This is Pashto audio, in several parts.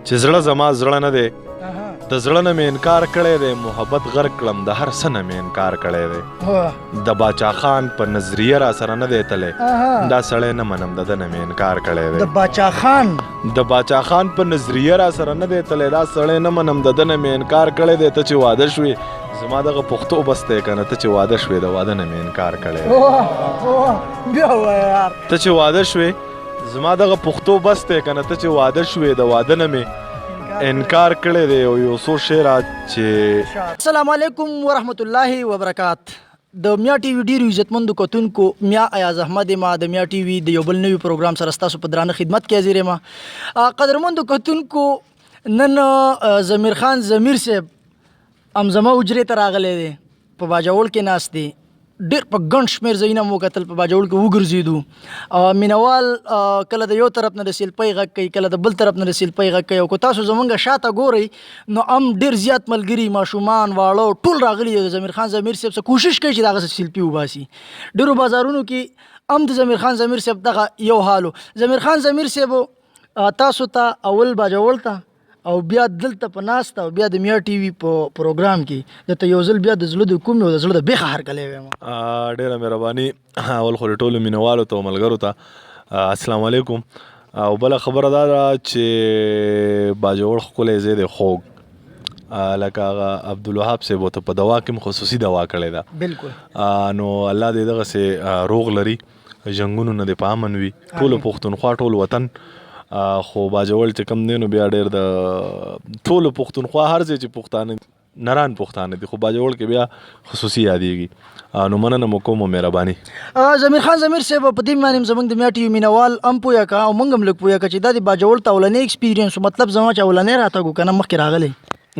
چې زړه زما زړه نه دی د زړه نه مې انکار کړی دی محبت غرق کړم د هر څه نه مې انکار کړی دی د باچا خان په نظریه را سره نه دی تلی دا سړی نه منم د ده نه مې انکار کړی دی د باچا خان په نظریه را سره نه دی تلی دا سړی نه منم د ده نه مې انکار کړی دی ته چې واده شوې زما دغه پښتو بس دی که نه ته چې واده شوې د واده نه مې انکار کړی دی ته چې واده شوې زما دغه پښتو بس دی که نه ته چې واده شوې د واده نه مې انکار کړی دی او یو څو شعره چې السلام علیکم ورحمت الله وبرکات د میا ټي وي ډیرو عزتمندو کتونکو میا ایاز احمد ما د میا ټي وي د یو بل نوي پروګرام سره ستاسو په درانه خدمت کې حاضر یم قدرمندو کتونکو نن ضمیر خان ضمیر صاحب امزما اجرې ته راغلی دی په باجوړ کې ناست دی ډېر په ګڼ شمېر ځایونه مو کتل په باجوړ کې وګرځېدو مینوال کله د یو طرف نه د سیلپۍ غږ کوي کله د بل طرف نه د سیلپۍ غږ کوي او که تاسو زمونږ شاته ګورئ نو ډېر زیات ملګري ماشومان واړه ټول راغلي دي د ضمیر خان ضمیر صاحب څخه کوشش کوي چې د هغه سیلپي وباسي ډېرو بازارونو کې د ضمیر خان ضمیر صاحب دغه یو حالو ضمیر خان ضمیر صاحب تاسو ته اول باجوړ ته او بیا دلته په ناسته او بیا د میا ټي وي په پروګرام کې درته یو ځل بیا د زړه د کومې او د زړه د بیخه هرکلی وایم ډېره مهرباني اول خو ټولو مینوالو ته او ملګرو ته السلام علیکم او بله خبره دا ده چې باجوړ ښکلی ځای دی خوږ لکه هغه عبدالوهاب صاحب ورته په دوا کې خصوصي دوا کړې ده بالکل نو الله دې دغسې روغ لري جنګونو نه دې په امن وي ټولو پښتونخوا ټول وطن خو باجوړ چې کم دی نو بیا ډېر د ټولو پښتونخوا هر ځای چې پښتانه نران پښتانه دي خو باجوړ کې بیا خصوصي یادېږي نو مننه مو کوم مهرباني ضمیر خان ضمیر صاحب په دې باندې زموږ د میا ټي وي مینوال هم پوهه کا او موږ هم لږ پوهه کا چې دا د باجوړ ته اولنی ایکسپیرینس مطلب زما چې اولنی راته کو که نه مخکې راغلی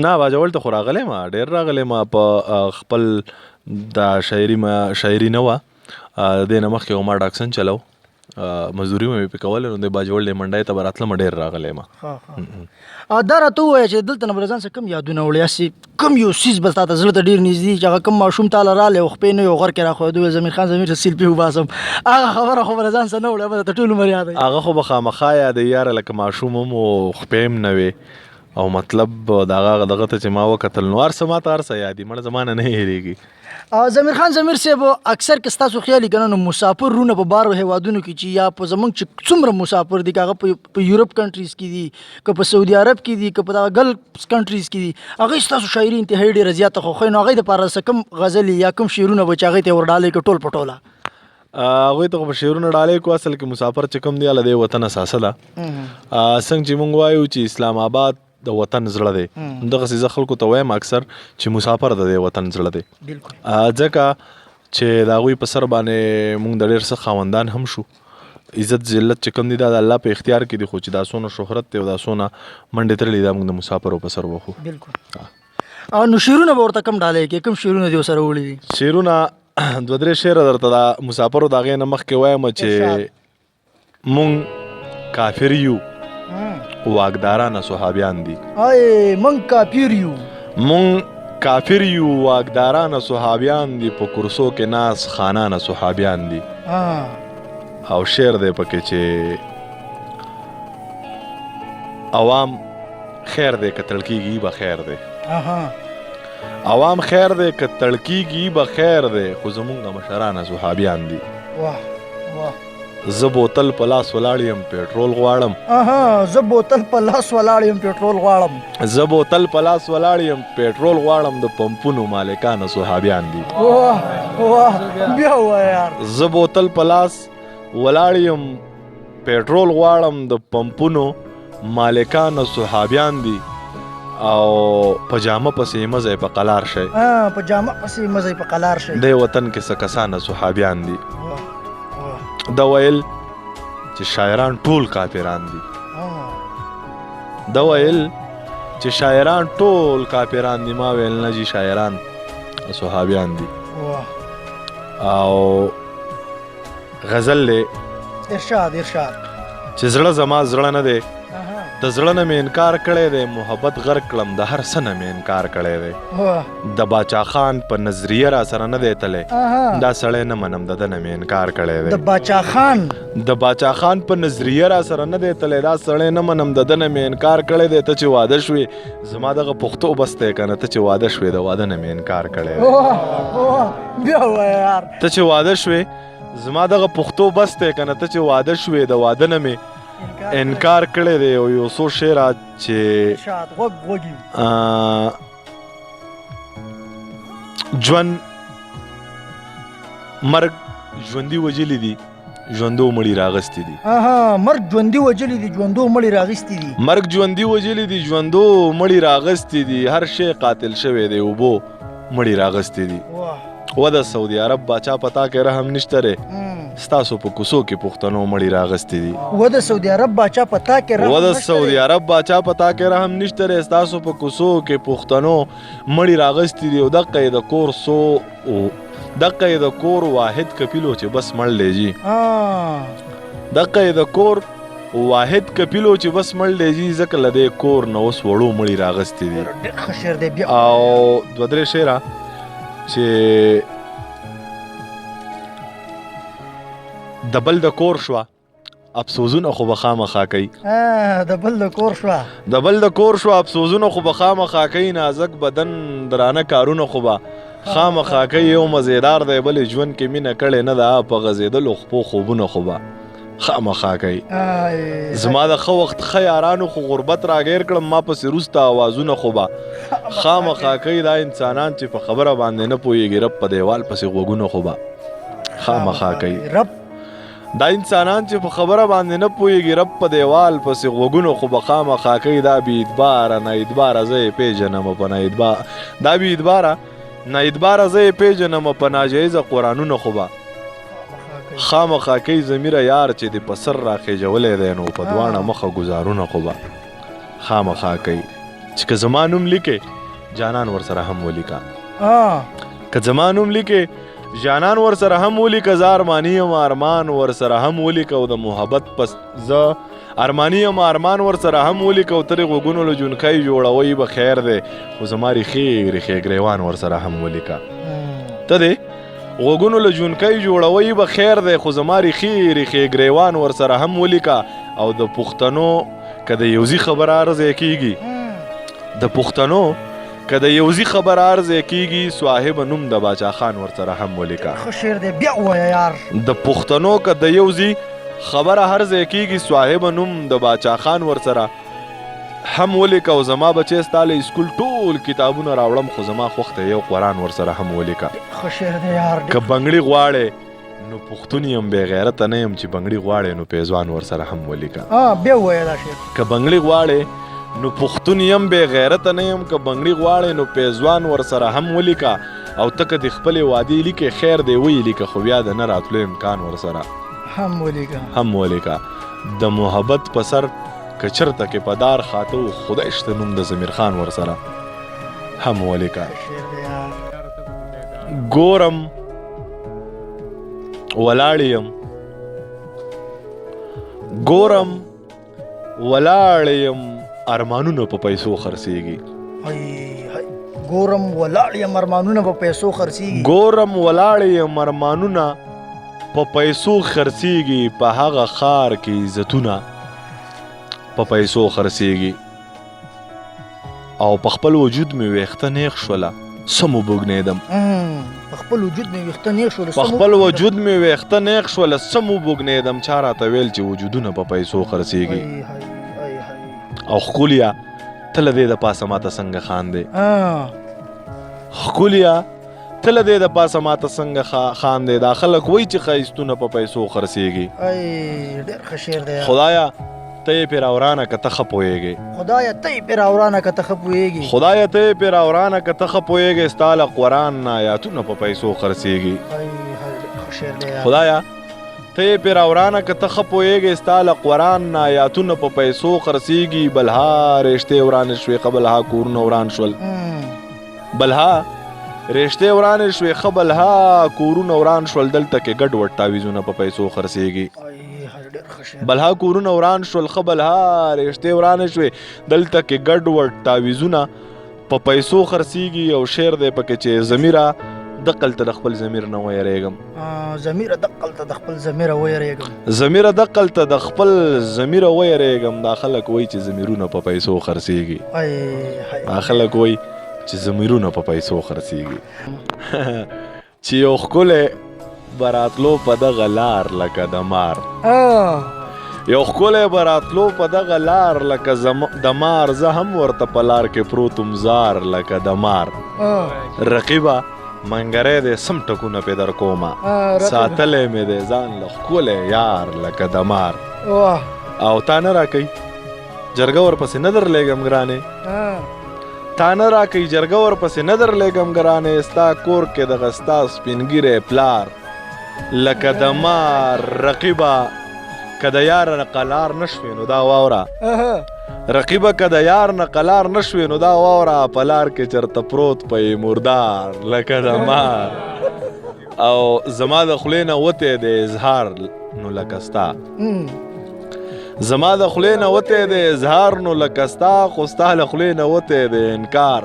نه باجوړ ته خو راغلی ما ډېر راغلی ما په خپل دا شاعري نه وه دې نه مخکې ما ډاکسن چلو مزدوري مې پې کوله نو د باجوړ د منډۍ ته به راتلم ډېر راغلی ما دا راته ووایه چې دلته نه به له ځان څخه کم یادونه وړې هسې کم یو څیز به تا ته زړه ته ډېر نږدې چې هغه کم ماشوم تاله رالی او خپې نه یو غر کې راښودو ویل ضمیر خان ضمیر ته سیلپي وباسم هغه خبره خو به له ځان څخه نه وړې به درته ټول عمر یادوي هغه خو به خامخا یادوي یاره لکه ماشوم هم او خپې هم نه وې او مطلب د هغه دغه ته چې ما وکتل نو هر څه ما ته هر څه یادي مړه زما نه هېرېږي ضمیر خان ضمیر صاحب اکثر که ستاسو خیال وي که نه نو مسافر رونه په بارو هیوادونو کې چې یا په زموږ چې څومره مسافر دي که هغه په یورپ کنټریز کې دي که په سعودي عرب کې دي که په دغه ګلف کنټریز کې دي هغوی ستاسو شاعري انتهایي ډېره زیاته خوښوي نو هغوی دپاره څه کم غزلې یا کم شعرونه به چې هغوی ته یې ورډالۍ کړو ټول په ټوله هغوی ته خو په شعرونه ډالۍ کړو اصل کې مسافر چې کوم دی هله د وطن اساسه ده څنګه چې موږ وایو چې اسلام آباد د وطن زړه دی دغسې زه خلکو ته وایم اکثر چې مسافر د وطن زړه دی ځکه چې د هغوی په سر باندې موږ د ډېر څه خاوندان هم شو عزت ذلت چې کوم دی دا د الله په اختیار کې دی خو چې دا څونه شهرت دی او دا څونه منډې تړلي دا موږ د مسافرو په سر وخو نو شعرونه به ورته کم ډالۍ کې کوم شعرونه دې ورسره وړي دي شعرونه دوه درې شعره درته د مسافرو د هغې نه مخکې وایم چې موږ کافر یو واګدارانه صحابیان دي مونږ کافر یو واګدارانه صحابیان دي په کرسو کې ناس خانانه صحابیان دي او شعر دی پکې چې عوام خیر دی که تړکېږي به خیر دی عوام خیر دی که تړکېږي به خیر دی خو زمونږ مشرانه صحابیان دي زه بوتل په لاس ولاړ یم پېټرول غواړم زه بوتل په لاس ولاړ یم پېټرول غواړم د پمپونو مالکانه صحابیان دي زه بوتل په لاس ولاړ یم پېټرول غواړم د پمپونو مالکانه صحابیان دي او پجامه پسې مزه په قلار شي د وطن کې څه کسانه صحابیان دي دا ویل چې شاعران ټول کافران دي ما ویل نه جي شاعران صحابیان دي او غزل له ارشاد چې زړه زما زړه نه دی د زړه نه مې انکار کړی دی، محبت غرق کړم د هر څه نه مې انکار کړی دی. د باچا خان په نظریه را سره نه دی تلی، دا سړی نه منم د ده نه مې انکار کړی دی. د باچا خان په نظریه را سره نه دی تلی، دا سړی نه منم د ده نه مې انکار کړی دی. ته چې واده شوې زما دغه پښتو بس دی که نه، ته چې واده شوې د واده نه مې انکار کړی دی. ته چې واده شوې زما دغه پښتو بس دی که نه، ته چې واده شوې د واده نه مې انکار کړی دی. او یو څو شعرات چې ژوند مرګ ژوندي وجلی دي، ژوندو مړي راغستې دي. مرګ ژوندي وجلی دي، ژوندو مړي راغستې دي. مرګ ژوندي وجلی دي، ژوندو مړي راغستې دي. هر شی قاتل شوی دی، اوبو مړي راغستې دي. و د سعودي عرب باچا پتا کې رحم نشته ری، ستاسو په کوڅو کې پښتنو مړي راغستې دي. و د سعودي عرب باچا پتا کې رحم و د سعودي عرب باچا پتا کې رحم نشته ری، ستاسو په کوڅو کې پښتنو مړي راغستې دي. او دقه یې د کور واحد کپیلو چې بس مړ لیجي، دقه یې د کور واحد کپیلو چې بس مړ لیجي، ځکه له دې کور نه اوس وړو مړي راغستې دي. او دوه درې شعره چې د بل د کور شوه افسوزونه خو به خامخا کوي. د بل د کور شوه، د بل د کور شوه افسوزونه خو به خامخا کوي. نازک بدن درانه کارونه خو به خامخا کوي. یو مزیدار دی بلې ژوند کې مینه کړې نه ده، په غځېدلو خپو خوبونه خو به خامخا کوي. زما د ښه وخت ښه یارانو خو غربت راګیر کړم، ما پسې وروسته اوازونه خو به خامخا کوي. دا انسانان چې په خبره باندې نه پوهېږي، رب په دیوال پسې غوږونه خو به خامخا کوي. دا انسانان چې په خبره باندې نه پوهېږي، رب په دیوال پسې غوږونه خو به خامخا کوي. دا بې اعتباره نه اعتباره زه یې پېژنم په دا بې اعتباره نه اعتباره زه یې پېژنم په ناجایزه قرآنونه خو به خامخا کوي. ضمیره یار چې د په سر راخېجولی دی، نو په دواړه مخه ګزارونه خو به خامخا کوي. چې که زما نوم لیکې جانان ورسره هم ولیکه، که زما نوم لیکې جانان ور سره هم ولیکه. زه ارماني یم ارمان ور سره هم ولیکه. او د محبت پس زه ارماني یم ارمان ور سره هم ولیکه. او ترې غوږونو له جونکۍ جوړوئ به خیر دی، خو زما ریښې ریښې ګریوان ور سره هم ولیکه. ته دې غوږونو له جونکۍ جوړوئ به خیر دی، خو زما ریښې ریښې ګریوان ور سره هم ولیکه. او د پښتنو که د یوزي خبره عرض کېږي، د پښتنو که د یوزي خبر عرض کېږي، صاحب نوم د باچا خان ورسره هم ولیکه. ښه شعر دی، بیا ووایه یار. د پښتنو که د یوزي خبره عرض کېږي، صاحب نوم د باچا خان ورسره هم ولیکه. او زما بچی ستا له اسکول ټول کتابونه راوړم، خو زما خوښ دی یو قرآن ورسره هم ولیکه. ښه شعر دی یار. که بنګړي غواړې نو پښتون یم، بې غیرته نه یم. چې بنګړي غواړې نو پیزوان ورسره هم ولیکه. بیا ووایه دا شعر. که بنګړي غواړې نو پښتون یم، بې غیرته نه یم. که بنګړي غواړې نو پیزوان ورسره هم ولیکه. او ته که د خپلې وعدې لیکې خیر دی ویې لیکه، خو بیا د نه راتلو امکان ورسره هم ولیکه. د محبت په سر که چرته کې پدار خاته و، خدای شته نوم د ضمیر خان ورسره هم ولیکه. ګورم ولاړ یم، ګورم ولاړ یم، ارمانونه په پیسو خرڅېږي. ګورم ولاړ یم ارمانونه په پیسو خرڅېږي. ګورم ولاړ یم ارمانونه په پیسو خرڅېږي. په هغه ښار کې عزتونه په پیسو خرڅېږي. او په خپل وجود مې ویښته نیغ شوله، څه مو بوږنېدم. په خپل وجود مې ویښته نیغ شوله، په خپل وجود مې ویښته نیغ شوله، څه مو بوږنېدم. چا راته ویل چې وجودونه په پیسو خرڅېږي. او ښکلیا ته له دې د پاسه ماته څنګه خاندې، ښکلیا ته له دې د پاسه ماته څنګه خاندې. دا خلک وایي چې ښایستونه په پیسو خرڅېږي. ډېر ښه شعر دی. خدایه ته یې پرې راورانه که ته ښه پوهېږې، خدایه ته یې پرې راورانه که ته ښه پوهېږې، خدایه ته یې پرې راورانه که ته ښه پوهېږې. ستا له قرآن نه آیاتونه په پیسو خرڅېږي. خدایه ته یې پرې راورانه که ته ښه پوهېږې. ستا له قرآن نه آیاتونه په پیسو خرڅېږي. بلها رشتې ورانې شوې، ښه بلها کورونه وران شول. بلها رشتې ورانې شوې، ښه بلها کورونه وران شول. دلته کې ګډوډ تاویزونه په پیسو خرڅېږي. بلها کورونه وران شول، ښه بلها رشتې ورانې شوې. دلته کې ګډ وډ تعویذونه په پیسو خرڅېږي. او شعر دی پکې چې ضمیره دقل ته د خپل ضمیر نه ویریږم. ضمیره دقل ته د خپل ضمیره ویریږم. ضمیره دقل ته د خپل ضمیره ویریږم. دا خلک وایي چې ضمیرونه په پیسو خرڅېږي. دا خلک وایي چې ضمیرونه په پیسو خرڅېږي. چې یو ښکلی براتلو په دغه لار لکه د مار. یو ښکلی براتلو په دغه لار لکه د مار. زه هم ورته په لار کې پروتم زار لکه د مار. رقیبه منګری دی سم ټکونه پې در کومه. ساتلی مې دی ځان له ښکلی یار لکه د مار. او تا نه راکوي جرګه ورپسې نه درلېږم ګرانې. تا نه راکوي جرګه ورپسې نه درلېږم ګرانې. ستا کور کې دغه ستا سپین ږیری پلار لکه د مار. رقیبه که د یار نه قلار نه شوې نو دا واوره. رقیبه که د یار نه قلار نه شوې نو دا واوره. په لار کې چېرته پروت په مردار لکه د مار. او زما د خولې نه وتی دی اظهار نو لکه ستا. زما د خولې نه وتی دی اظهار نو لکه ستا. خو ستا له خولې نه وتی دی انکار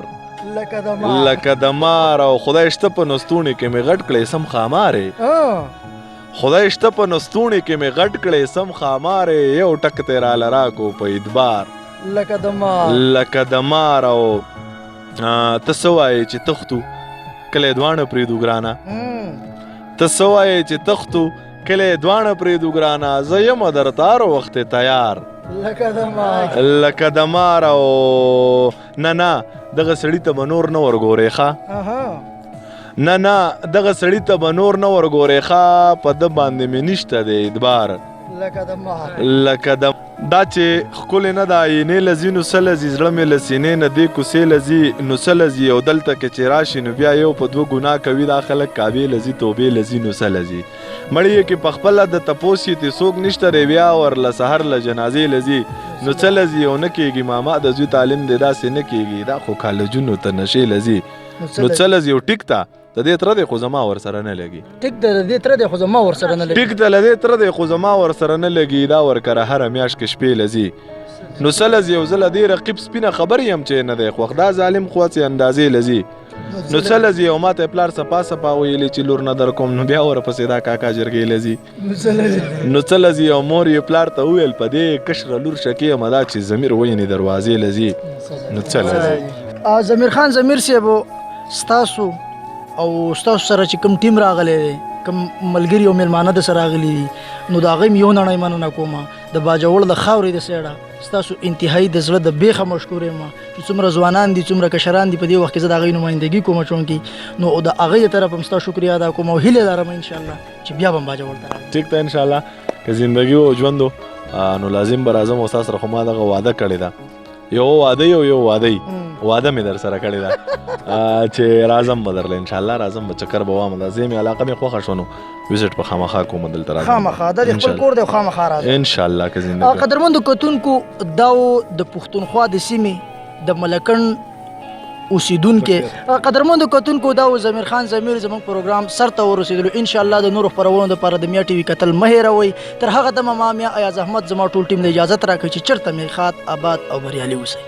لکه د مار. او خدای شته په نستوڼي کې مې غټ کړی سم خامارې. خدای شته په نستوڼي کې مې غټ کړی سم خامارې. یو ټک ته راله راکو په اعتبار لکه د مار. لکه د مار. او ته څه وایې چې تختو کله یې دواړه پرېږدو ګرانه. ته څه وایې چې تختو کله یې دواړه پرېږدو ګرانه. زه یمه درته هر وخت تیار لکه د مار. لکه د مار. او نه دغه سړي ته به نور نه ورګورې ښه. نه دغه سړي ته به نور نه ورګورې ښه. په ده باندې مې نشته دی اعتبار لکه د مار. لکه د دا چې ښکلې نه ده آینې لځي نو څه لځي. زړه مې له سینې نه دې کوڅې لځي نو څه لځي. او دلته کې چې راشي نو بیا یو په دوه ګناه کوي. دا خلک کعبې لځي توبې لځي نو څه لځي. مړی یې کې پخپله د تپوس یې ته څوک نشته دی. بیا ورله سحر له جنازې لځي نو څه لځي. او نه کېږي ماما د زوی تعلیم دی داسې نه کېږي. دا خو کالجونو ته نشې لځي نو څه لځي. او ټیک ته د دې تره دی خو زما ورسره نه لګي. ټیک د دې تره دی خو زما ورسره نه لګي. ټیک د دې تره دی خو زما ورسره نه لګي. دا ورکره هره میاشت کې شپې لځي نو څه لځي. او زه له دې رقیب سپینه خبر یم چې نه دی خوښ. دا ظالم خو هسې اندازې لځي نو څه لځي. او ما ته پلار سپا ویلي چې لور نه در کوم نو بیا ورپسې دا کاکا جرګې لځي نو څه لځي. او مور یې پلار ته وویل په دې کشره لور شکې یم دا چې ضمیر وینې دروازې لځي نو څه لځي. ضمیر خان ضمیر صاحب ستاسو او ستاسو سره چې کوم ټیم راغلی دی کوم ملګري او میلمانه د سره راغلي دي نو د هغوی م یو نړۍ مننه کومه. د باجوړ د خاورې د سیډه ستاسو انتهایي د زړه د بیخه مشکور یم چې څومره ځوانان دي څومره کشران دي په دې وخت کې زه د هغوی نمایندګي کوم چونکې نو د هغوی د طرف هم ستا شکریه ادا کوم. او هیله لرم انشاءالله چې بیا به هم باجوړ ته راغلم. ټیک ده انشاءالله که زندګي او ژوند نو لازم به راځم. او ستاسو سره خو ما دغه واده کړې ده. یو واده واده مې در سره کړې ده چې راځم به درله انشاءالله. راځم به چکر به وام. دا زه مې علاقه مې خوښه شوه نو وزټ په خامخا کوم دلته راځم. خامخا دا د خپل کور دی خامخا راځم انشاءالله که زندګي. قدرمندو کتونکو دا د پښتونخوا د سیمې د ملکن اوسیدونکو. قدرمندو کتونکو دا ضمیر خان ضمیر زموږ پروګرام سر ته ورسېدلو. انشاءالله د نورو خپرونو دپاره د میا ټي وي کتل مه هېروئ. تر هغه دمه ما میا ایاز احمد زما ټول ټیم له اجازت راکوي چې چېرته مې ښاد آباد او بریالي اوسئ.